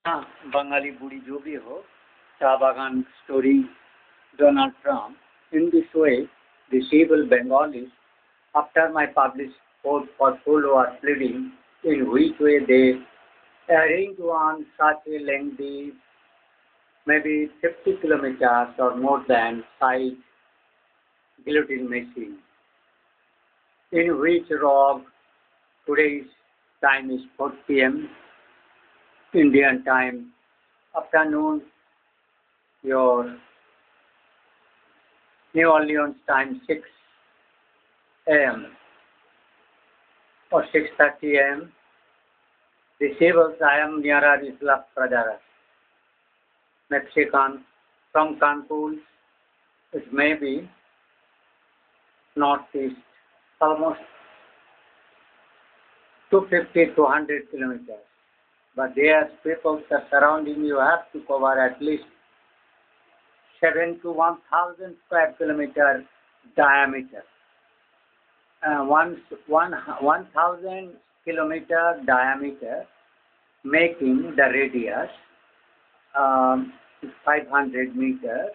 बंगाली बूढ़ी जो भी हो, Shah Bagan story, Donald Trump. In this way, the civil Bengalis, after my published quote for followers pleading, in which way they arranged on such a lengthy, maybe 50 kilometers or more than size guillotine machine, in which rock today's time is 4 p.m. Indian time, afternoon, your New Orleans time 6 a.m. or 6:30 a.m. The civils I am nearer Isla Pradara, Mexican, from Cancun, it may be northeast, almost 250 to 100 kilometers. But there's people that surrounding you have to cover at least 7 to 1,000 square kilometer diameter. 1,000 kilometer diameter, making the radius 500 meters,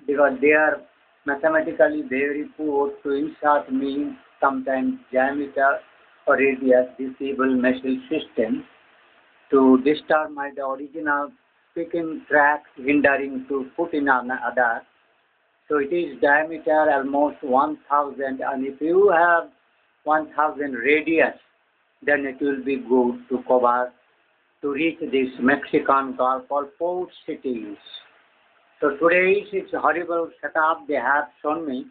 because they are mathematically very poor to insert mean sometimes diameter or radius disable missile system to disturb the original speaking track, hindering to put in another. So it is diameter almost 1,000, and if you have 1,000 radius, then it will be good to cover to reach this Mexican Gulf or port cities. So today it's horrible setup they have shown me,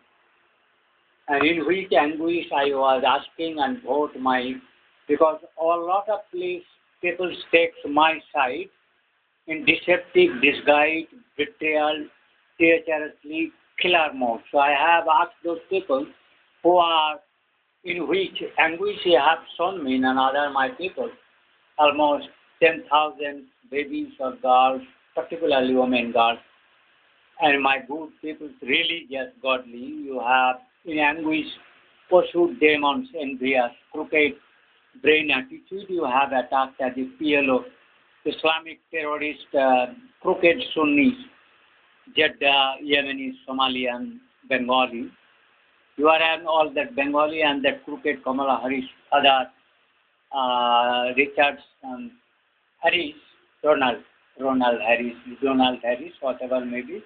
and in which anguish I was asking and vote my, because a lot of people takes my side in deceptive, disguise, betrayal, treacherously, killer mode. So I have asked those people who are in which anguish they have shown me and other my people, almost 10,000 babies or girls, particularly women, girls, and my good people, religious, godly, you have in anguish pursued demons, envious, crooked brain attitude, you have attacked as the PLO, Islamic terrorist, crooked Sunnis, Jeddah, Yemeni, Somalian, Bengali. You are all that Bengali and that crooked Kamala Harris, other Richards, Harris, Donald Harris, whatever may be.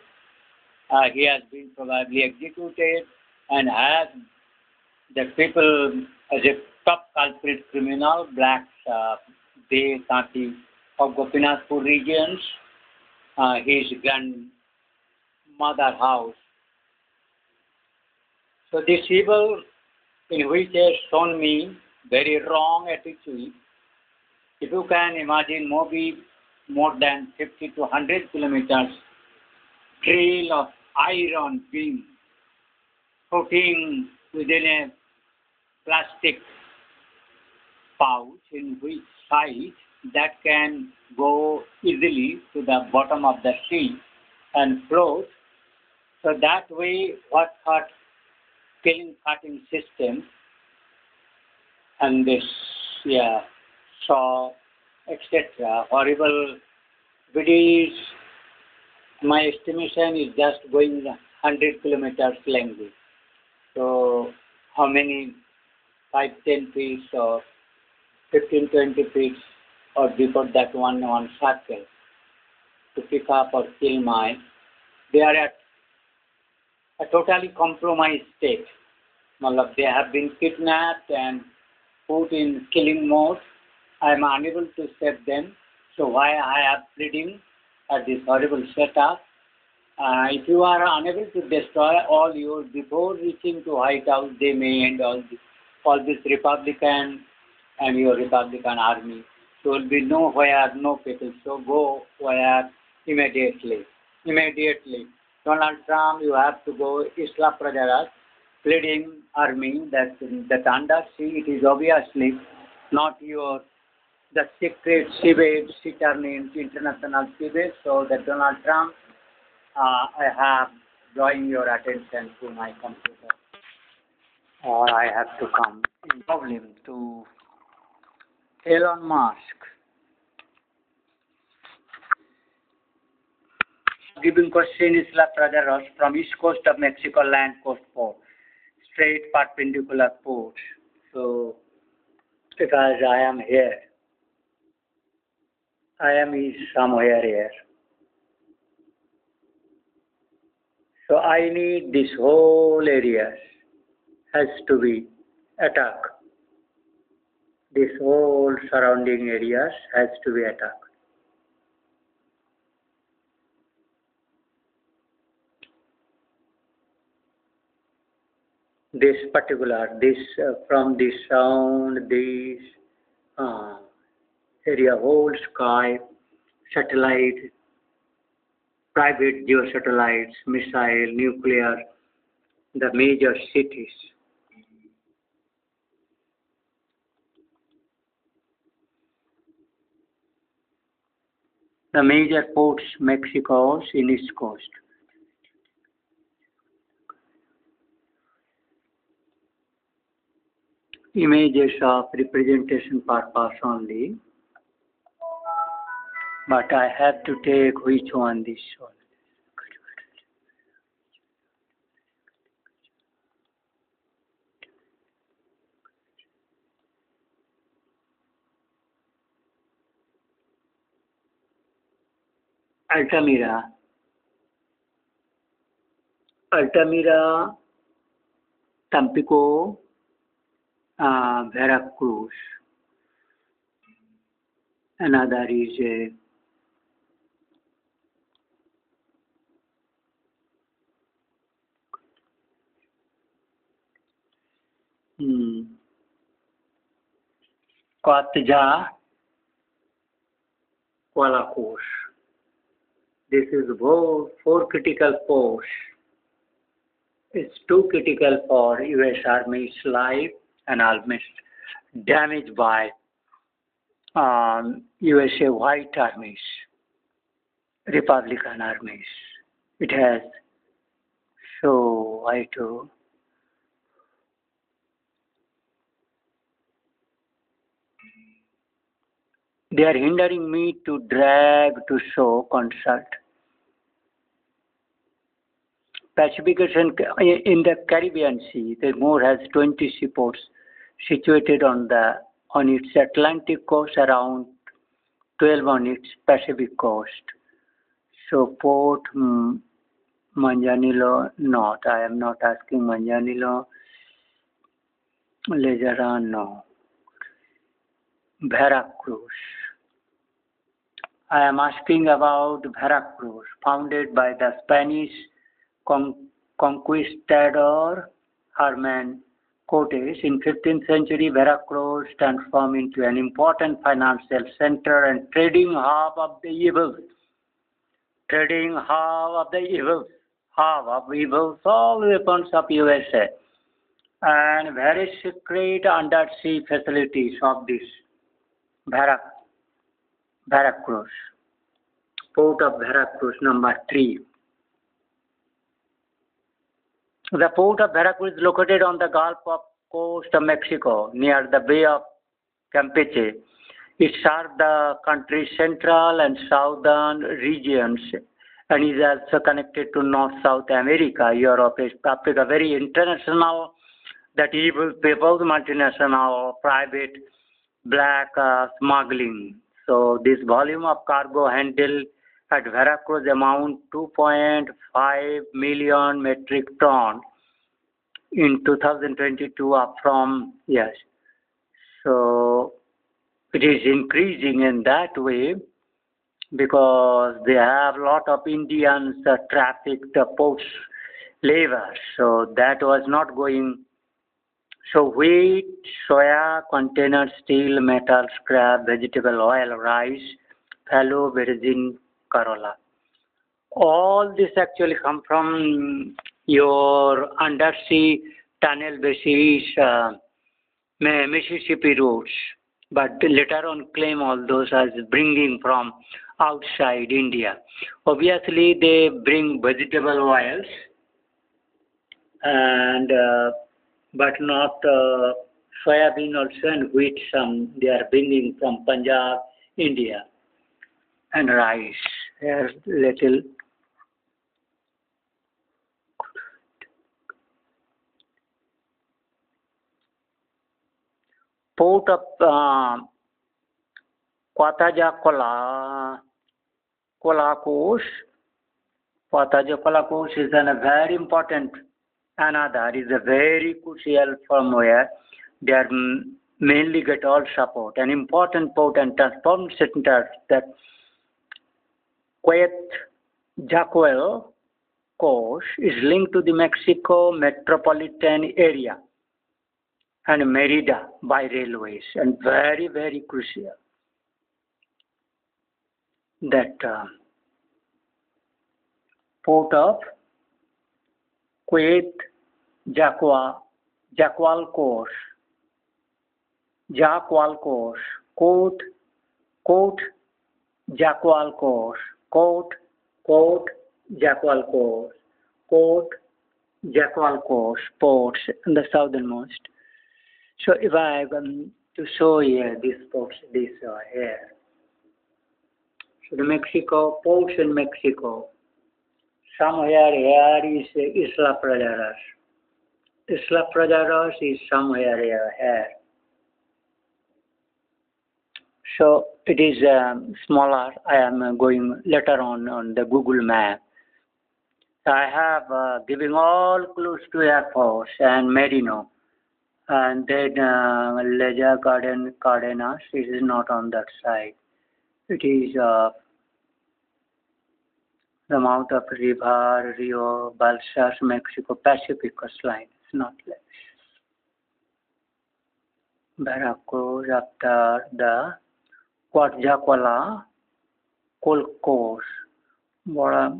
He has been probably executed and has the people as a top culprit criminal, blacks, they Tati of Gopinathpur regions, his grandmother house. So this evil in which has shown me very wrong attitude. If you can imagine maybe more than 50 to 100 kilometers trail of iron beam floating within a plastic pouch in which size that can go easily to the bottom of the sea and float. So that way what cutting system and this saw etc. horrible videos. My estimation is just going 100 kilometers lengthy. So how many 5-10 feet or 15-20 feet or before that one circle to pick up or kill my, they are at a totally compromised state. They have been kidnapped and put in killing mode. I am unable to save them. So why I am pleading at this horrible setup? If you are unable to destroy all your, before reaching to White House, they may end all this Republican and your Republican army. So will be nowhere, no people. So go where immediately. Donald Trump, you have to go Isla Prajaras, pleading army that undersea, it is obviously not your the secret seabed, international seabed. So that Donald Trump, I have drawing your attention to my computer, or I have to come in problem to Elon Musk. Giving question is La Praderos from east coast of Mexico land coast port, straight perpendicular port. So because I am here, I am is somewhere here. So I need this whole area has to be attacked. This whole surrounding areas has to be attacked. This particular, from this sound, this area, whole sky, satellite, private geosatellites, missile, nuclear, the major cities. The major ports, Mexico's in East Coast. Images of representation purpose only, but I have to take which one this one. Altamira, Tampico, Veracruz. Another is Coatja, Qualacos. This is four critical posts. It's too critical for U.S. Army's life and almost damaged by USA white armies, Republican armies. It has so I too. They are hindering me to drag to show concert. Pacific Ocean in the Caribbean Sea, the Moore has 20 seaports situated on its Atlantic coast, around 12 on its Pacific coast. So Port Manzanillo, not. I am not asking Manzanillo. Lejaran, no. Veracruz. I am asking about Veracruz, founded by the Spanish conquistador Herman Cortes. In 15th century, Veracruz transformed into an important financial center and trading hub of the evils. All weapons of USA, and very secret undersea facilities of this Veracruz. Port of Veracruz, number 3. The port of Veracruz is located on the Gulf Coast of Mexico, near the Bay of Campeche. It serves the country's central and southern regions and is also connected to North-South America, Europe, Africa. Very international, that evil people, multinational, private, black smuggling. So this volume of cargo handled at Veracruz amount 2.5 million metric ton in 2022, up from, yes. So it is increasing in that way because they have a lot of Indians trafficked post labor. So that was not going. So wheat, soya, container, steel, metal, scrap, vegetable oil, rice, fallow, virgin, Corolla. All this actually come from your undersea tunnel basis Mississippi roads, but later on claim all those as bringing from outside India. Obviously, they bring vegetable oils, and but not soybean also and wheat. Some they are bringing from Punjab, India, and rice. Little port of Quatajacola, Colacos. Quatajacolacos is a very important another, is a very crucial from where they are mainly get all support. An important port and transport center that Quetzalcoatl coast is linked to the Mexico metropolitan area and Merida by railways, and very, very crucial that port of Quetzalcoatl ports in the southernmost. So if I am to show here these ports, these are here. So the Mexico ports in Mexico. Somewhere here is Isla Praderas. Isla Praderas is somewhere here. So it is smaller. I am going later on the Google map. I have given all clues to Air Force and Merino. And then Leja Cardenas, it is not on that side. It is the mouth of river, Rio, Balsas, Mexico, Pacific coastline. It's not like Veracruz after the Quetzalcoatl coast. What a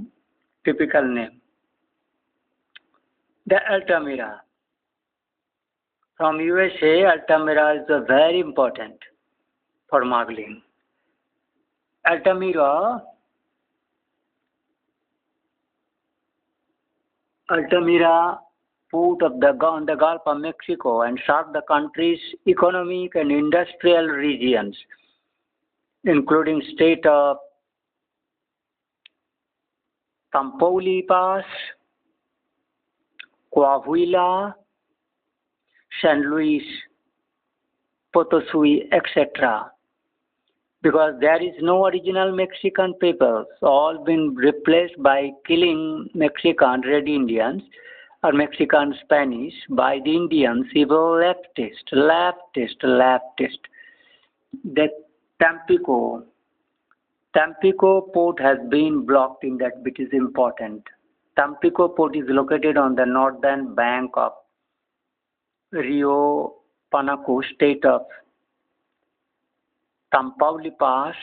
typical name. The Altamira. From USA, Altamira is very important for smuggling. Altamira port of on the Gulf of Mexico and served the country's economic and industrial regions, including state of Tamaulipas, Coahuila, San Luis Potosí, etc. Because there is no original Mexican peoples, all been replaced by killing Mexican Red Indians or Mexican Spanish by the Indians, evil leftist. The Tampico port has been blocked in that, which is important. Tampico port is located on the northern bank of Rio Panaco, state of Tamaulipas,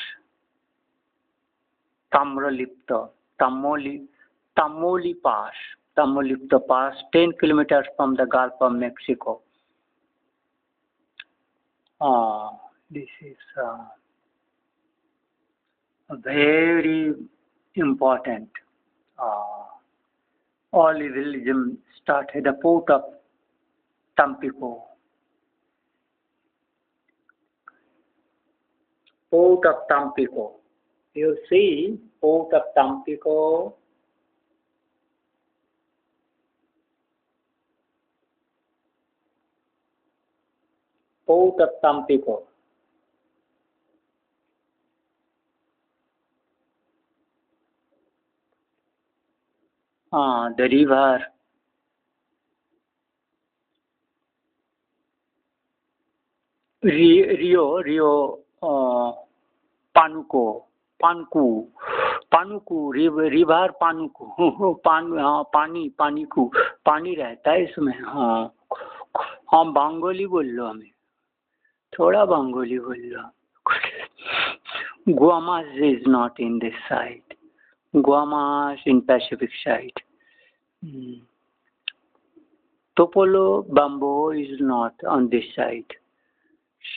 10 kilometers from the Gulf of Mexico. This is very important. All evangelism started at the port of Tampico. Port of Tampico. You see, port of Tampico. Port of Tampico. The river. Rio Panuco, river Panuco, पानी रहता है इसमें. हम बंगाली बोल लो, हमें थोड़ा बंगाली बोल लो. Guamas is not in this side. Guamas in Pacific side. Topolo Bambo is not on this side.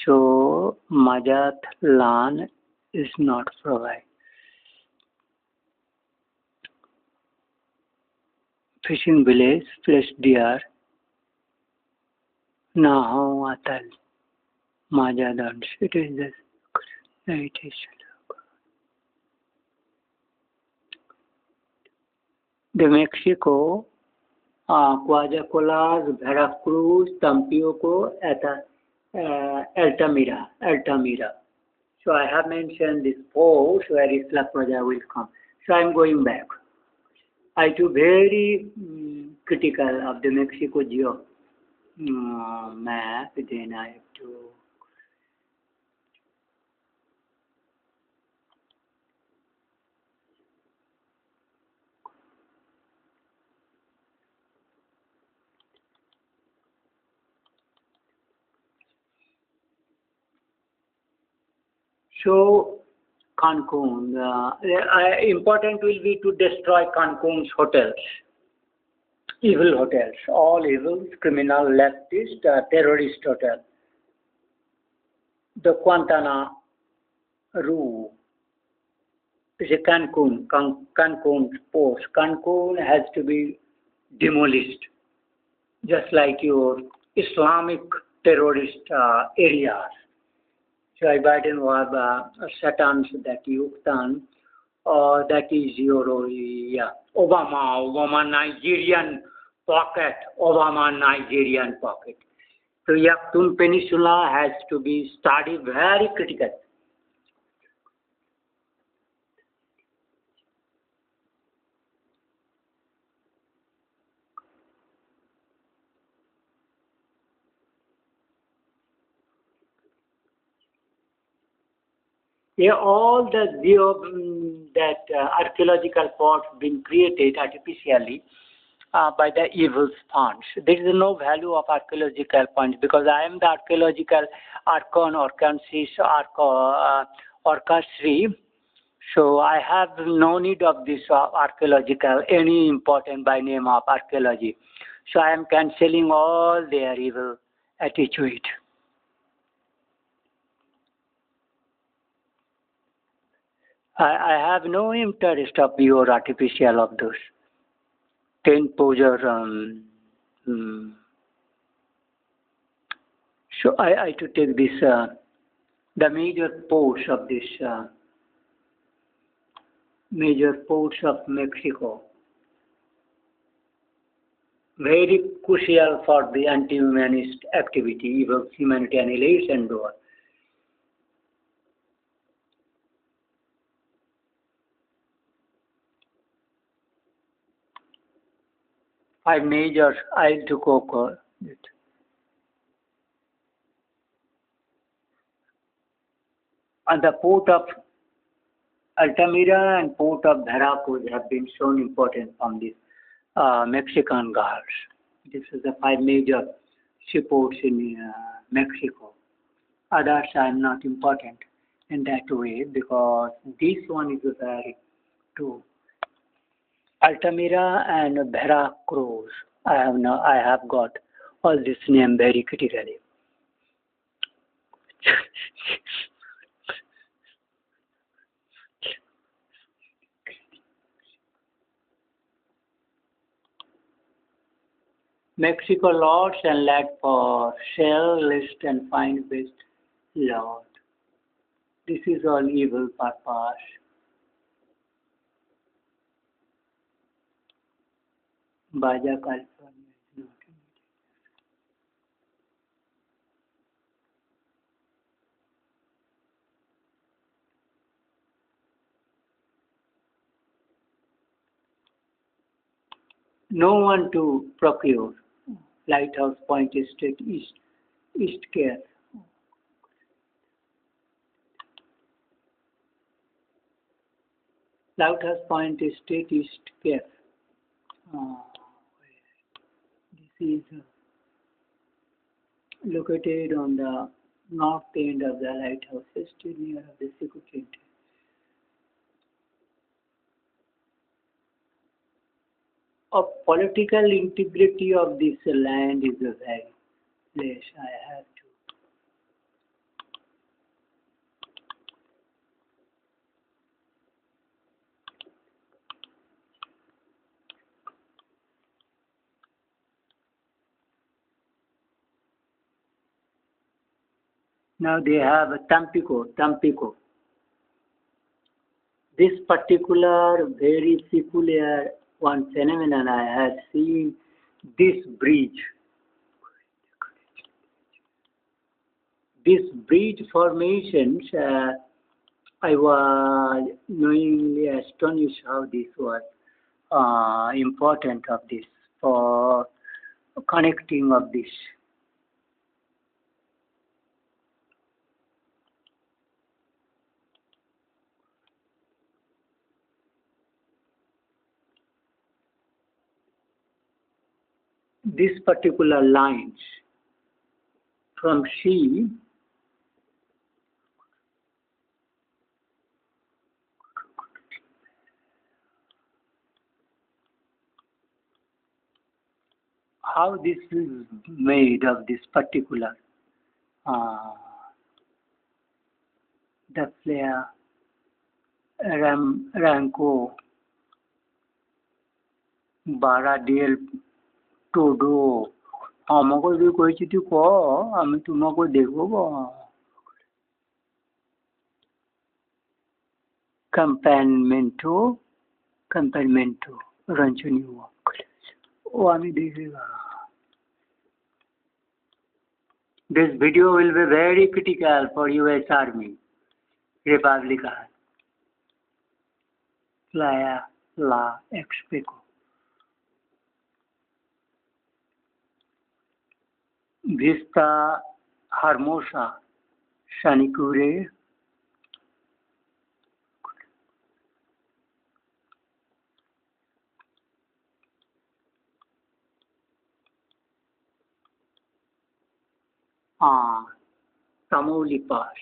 So Mazatlan is not provided. Fishing village, fresh deer, Naho Atal, Mazatlan. It is this. It is. The Mexico, Coahuila, Veracruz, Tampico, Altamira. So I have mentioned this port where Isla Praja will come. So I'm going back. I too very critical of the Mexico geo map. Then I have to. So Cancun, important will be to destroy Cancun's hotels, evil hotels, all evil, criminal, leftist, terrorist hotel. The Quintana Roo is a Cancun port. Cancun has to be demolished, just like your Islamic terrorist areas. So Biden was Satan's that Yuktan, that is your Obama Nigerian pocket, Obama Nigerian pocket. So Yaktun Peninsula has to be studied very critically. Yeah, all the archaeological plots being created artificially by the evil funds. There is no value of archaeological points because I am the archaeological archon or conscious orchestra. So I have no need of this archaeological, any important by name of archaeology. So I am cancelling all their evil attitude. I have no interest of your artificial of those. 10 poser. So I to take this, the major ports of this, major ports of Mexico. Very crucial for the anti-humanist activity, evil humanity annihilation door. Five major I'll to cocoa. And the port of Altamira and port of Veracruz have been shown important from this Mexican Gulf. This is the 5 major seaports in Mexico. Others are not important in that way because this one is very true. Altamira and Veracruz. I have got all this name very critically. Mexico lords and lad for shell, list and find best lord. This is all evil purpose. Baja California is not. No one to procure. Lighthouse Point Estate East Care. Lighthouse Point Estate East Care. This is located on the north end of the lighthouse estate near the Secretariat. Of political integrity of this land is a very place I have to. Now they have a Tampico. This particular very peculiar one phenomenon I have seen this bridge. These bridge formations, I was knowingly astonished how this was important of this for connecting of this. These particular lines from sea how this is made of this particular the flare ranko বারাডিয়েল টোডো আমাকে যদি কইছি তুই ক আমি তোমাকে দেখব কম্প্যানমেন্টো কম্প্যানমেন্টো রঞ্জনী ও আমি দেখি This video will be very critical for US Army Republican Playa La Expeco Vista Hermosa Sanicure Tamaulipas.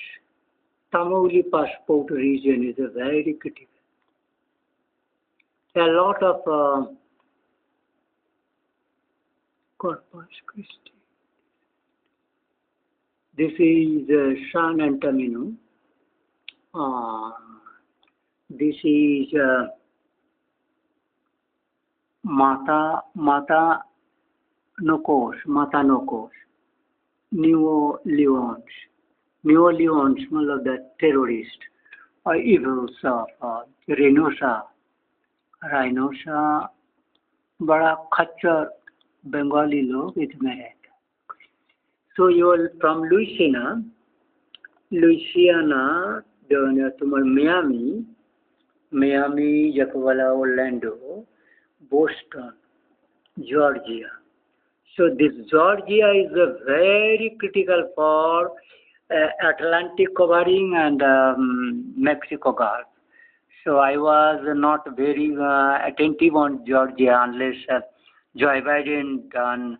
Tamaulipas port region is a very critical. A lot of Corpus Christi. This is San Antonio. This is Mata Nocos, New Orleans. New Orleans, मतलब the terrorist or evils of Rhinosa, बड़ा खच्चर बंगाली लोग इसमें रहते. So you are from Louisiana, तुम्हारे Miami, Jacobala, Orlando, Boston, Georgia. So this Georgia is very critical for Atlantic covering and Mexico Gulf. So I was not very attentive on Georgia unless Joe Biden done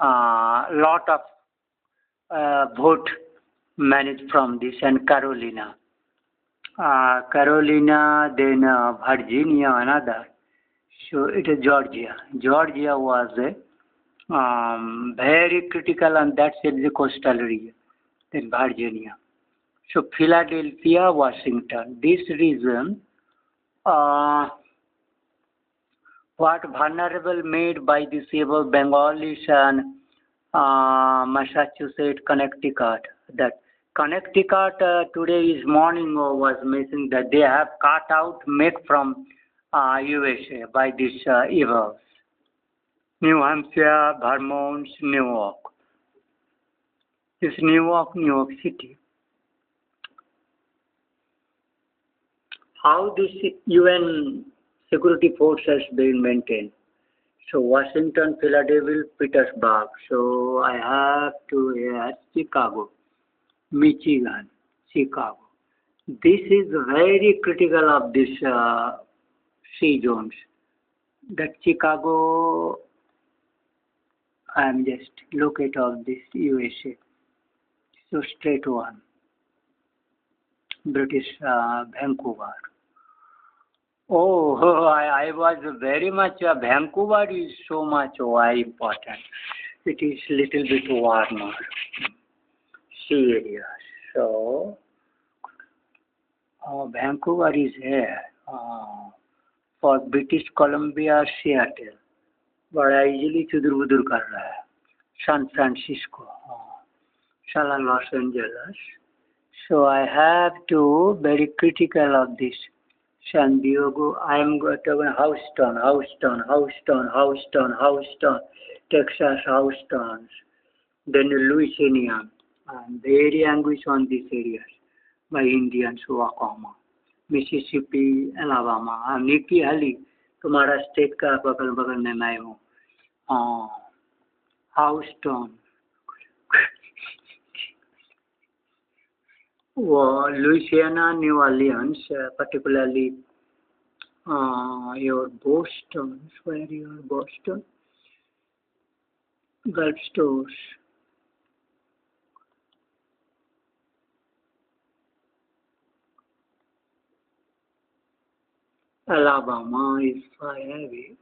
lot of vote managed from this and Carolina, then Virginia, another. So it is Georgia. Georgia was very critical, and that's in the coastal region. Then Virginia. So Philadelphia, Washington. This region, what vulnerable made by the evil Bengalis and Massachusetts, Connecticut. That Connecticut today is morning was mentioning that they have cut out made from USA by this evils. New Hampshire, Vermont, New York. This New York City. How this UN security force has been maintained. So Washington, Philadelphia, Petersburg. So I have to add Chicago, Michigan, Chicago. This is very critical of this sea zones. That Chicago, I am just locate of this USA. So straight one. British Vancouver. Oh, I was very much, Vancouver is so much why important. It is little bit warmer sea areas. So, Vancouver is here for British Columbia, Seattle. बड़ा easily चुदर बुदर कर रहा है. San Francisco, Los Angeles. So I have to very critical of this. San Diego, I am going to Houston, Texas, Houston, then Louisiana, and very anguish on these areas by Indians, Oklahoma, Mississippi, Alabama. I'm Nikki Ali, तुम्हारा state का बगल बगल में मैं हूँ. Houston, Louisiana, New Orleans, particularly your Boston, where your Boston, Gulf stores. Alabama is far away,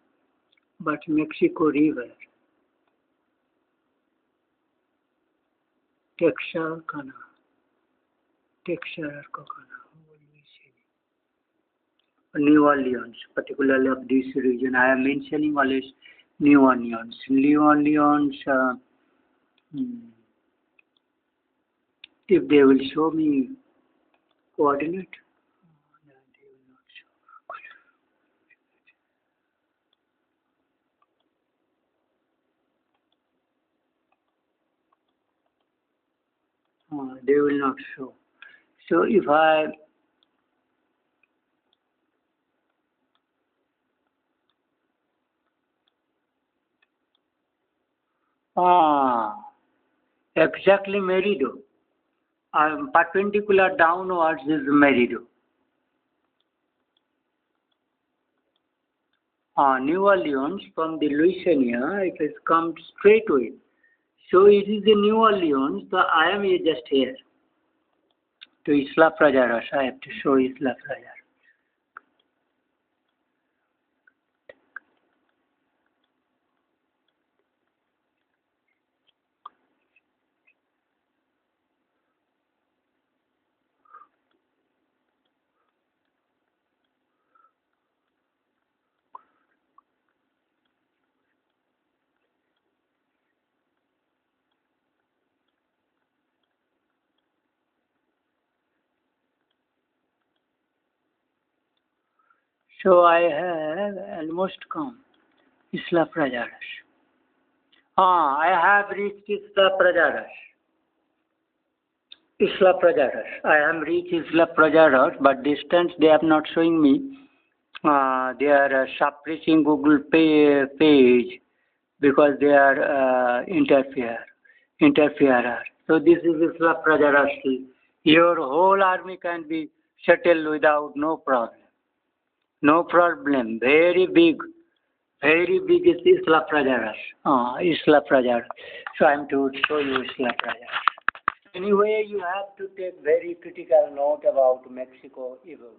but Mexico River, Texarkana, New Orleans, particularly of this region. I am mentioning always New Orleans. New Orleans, if they will show me coordinate, they will not show. They will not show. So if I exactly Merido. Perpendicular downwards is Merido. New Orleans from the Louisiana, it has come straightway. So it is the New Orleans, I am just here. To Isla Prajaras, I have to show Isla Prajaras. So I have almost come. Isla Prajaras. I have reached Isla Prajaras. Isla Prajaras. I have reached Isla Prajaras, but distance they are not showing me. They are suppressing Google page because they are interferer. So this is Isla Prajaras. Your whole army can be settled without no problem. No problem. Very big is Isla Prajaras. Isla Prajaras. So I am to show you Isla Prajaras. Anyway, you have to take very critical note about Mexico evil.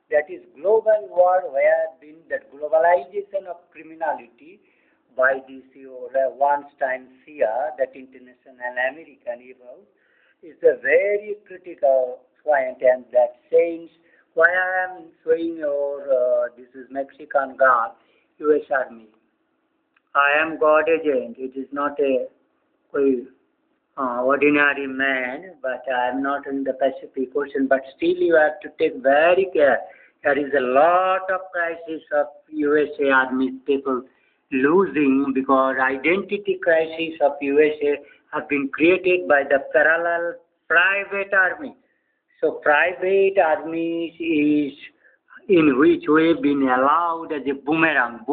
That is global war where been that globalization of criminality by this once time SIA, that international American evil, is a very critical point, and that says why I am showing your this is Mexican God, US Army. I am God agent. It is not a ordinary man, but I am not in the Pacific Ocean. But still, you have to take very care. There is a lot of crisis of USA Army people losing because identity crisis of USA have been created by the parallel private army. So private armies is in which way been allowed as a boomerang.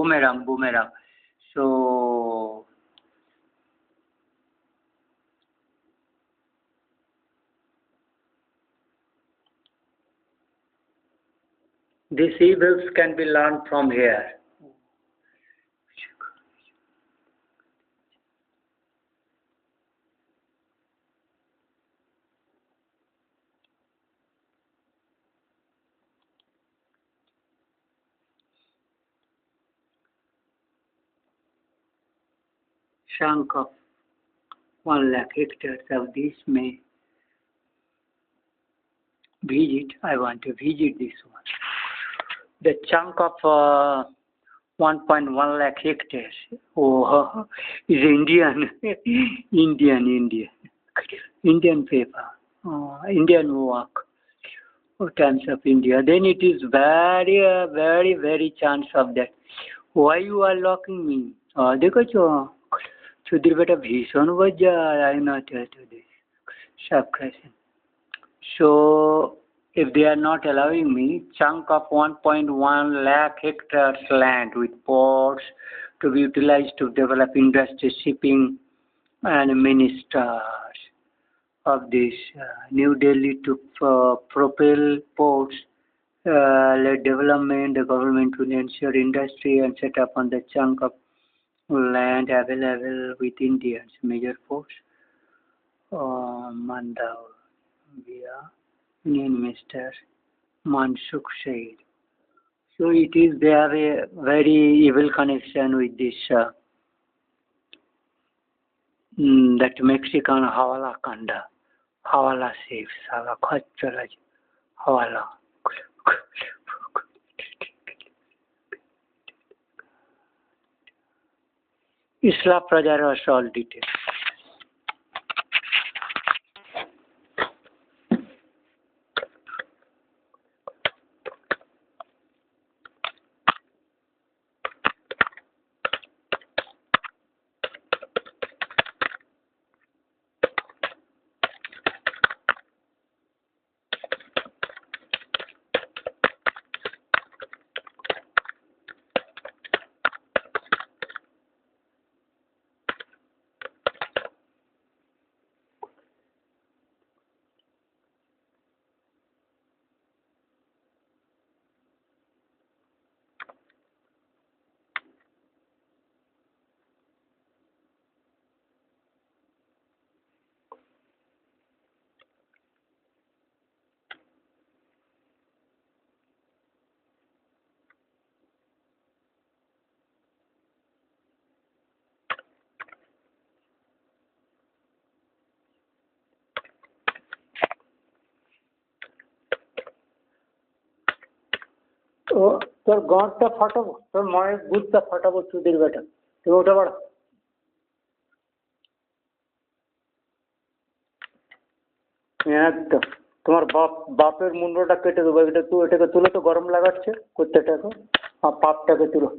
So these evils can be learned from here. Chunk of 1 lakh hectares of this may visit. I want to visit this one. The chunk of 1.1 lakh hectares is Indian, Indian paper, Indian work. Times of India. Then it is very chance of that. Why you are locking me? देखो चुदिर बेटा भीषण बजा I am not here today. Subcreation. So, if they are not allowing me, chunk of 1.1 lakh hectares land with ports to be utilized to develop industry, shipping, and ministers of this New Delhi to propel ports, led development, the government will ensure industry and set up on the chunk of land available with Indians, major ports. Mandau via Union Minister Mansukh said. So it is there a very evil connection with this that Mexican Hawala Kanda, Hawala saves, Hawala Khacharaj, Hawala. Isla Prajar all details. তোর গড়টা ফাটাবো, তোর মায়ের বুধটা ফাটাবো চুদির বেটা, তুমি ওটা বাড়া। একদম তোমার বাপের মুন্ডটা কেটে দেবো। এটা তুই এটাকে তুলে, তো গরম লাগাচ্ছে কুত্তাটাকে, আর পাপটাকে তুলো।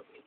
Okay.